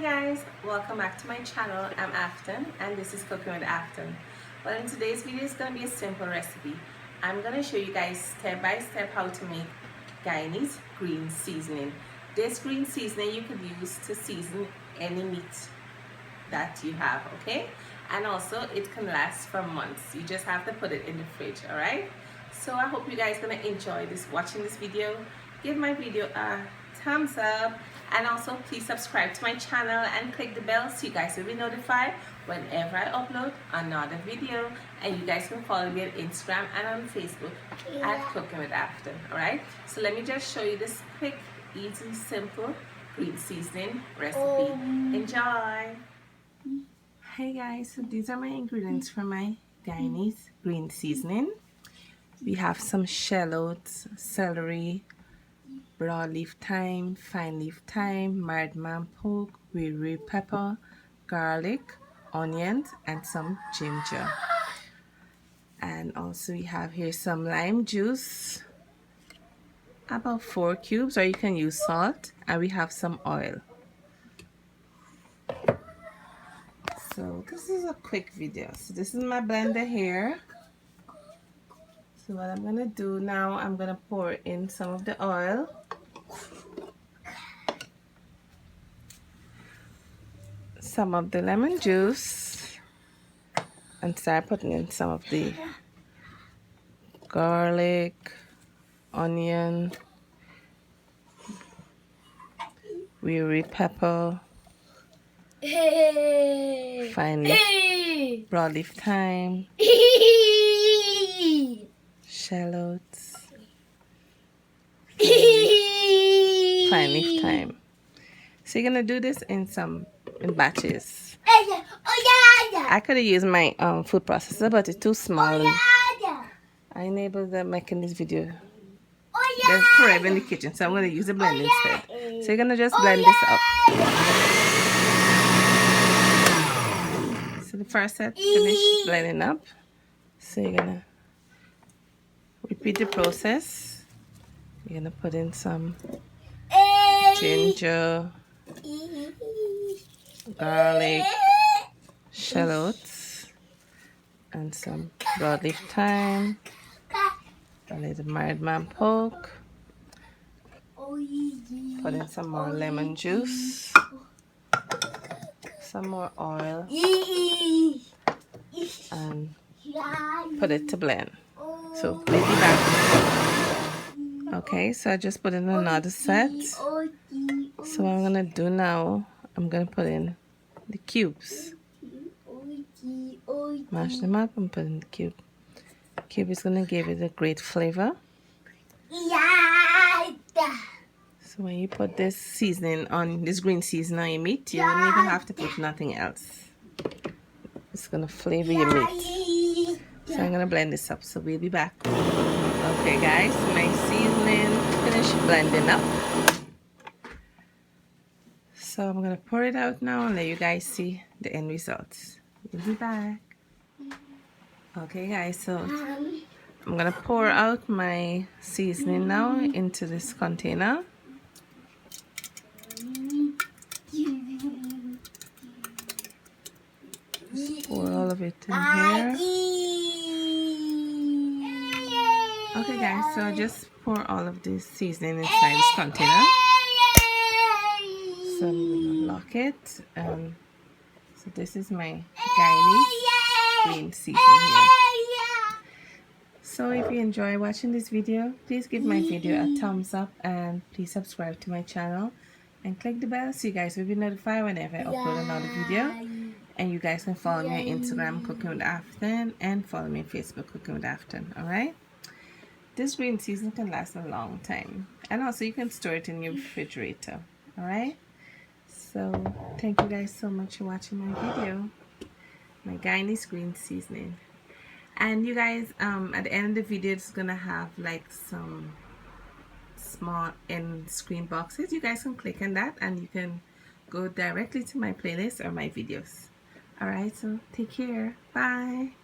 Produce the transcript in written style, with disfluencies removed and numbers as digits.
guys, welcome back to my channel. I'm Afton and this is Cooking with Afton. Well, in today's video is going to be a simple recipe. I'm going to show you guys step by step how to make Guyanese green seasoning. This green seasoning you could use to season any meat that you have, okay? And also it can last for months. You just have to put it in the fridge, alright? So I hope you guys are going to enjoy watching this video. Give my video a thumbs up, and also please subscribe to my channel and click the bell so you guys will be notified whenever I upload another video. And you guys can follow me on Instagram and on Facebook at Cooking with Afton. Alright, so let me just show you this quick, easy, simple green seasoning recipe. Enjoy! Hey guys, so these are my ingredients for my Guyanese green seasoning. We have some shallots, celery, broadleaf thyme, fine leaf thyme, cardamom pork, Wiri pepper, garlic, onions, and some ginger. And also we have here some lime juice, about 4 cubes, or you can use salt, and we have some oil. So this is a quick video. So this is my blender here. So what I'm gonna do now, I'm gonna pour in some of the oil. Some of the lemon juice, and start putting in some of the garlic, onion, Wiri pepper, fine leaf, broadleaf thyme, shallots, fine leaf thyme. So you're gonna do this in batches. I could have used my food processor, but it's too small. I enabled the making this video. There's forever in the kitchen, so I'm gonna use a blender instead. So you're gonna just blend this up. So the first step, finish blending up. So you're gonna repeat the process. You're gonna put in some ginger, garlic, shallots, and some broadleaf thyme, a little cardamom pork. Put in some more lemon juice, some more oil, and put it to blend. So maybe back. Okay, so I just put in another set. So what I'm gonna do now, I'm gonna put in the cubes. Mash them up and put in the cube. The cube is gonna give it a great flavor. So when you put this seasoning on, this green seasoning on your meat, you don't even have to put nothing else. It's gonna flavor your meat. So I'm gonna blend this up, so we'll be back. Okay guys, my seasoning finished blending up. So I'm gonna pour it out now and let you guys see the end results. We'll be back. Okay guys, so I'm gonna pour out my seasoning now into this container. Just pour all of it in here. Okay guys, so I just pour all of this seasoning inside this container. So I'm gonna lock it. So this is my Guyanese green seasoning here. So if you enjoy watching this video, please give my video a thumbs up, and please subscribe to my channel and click the bell so you guys will be notified whenever I upload another video. And you guys can follow me on Instagram, Cooking with Afton, and follow me on Facebook, Cooking with Afton. Alright? This green seasoning can last a long time, and also you can store it in your refrigerator. Alright? So thank you guys so much for watching my video, my Guyanese green seasoning. And you guys, at the end of the video, it's gonna have like some small end screen boxes. You guys can click on that and you can go directly to my playlist or my videos. Alright, so take care. Bye.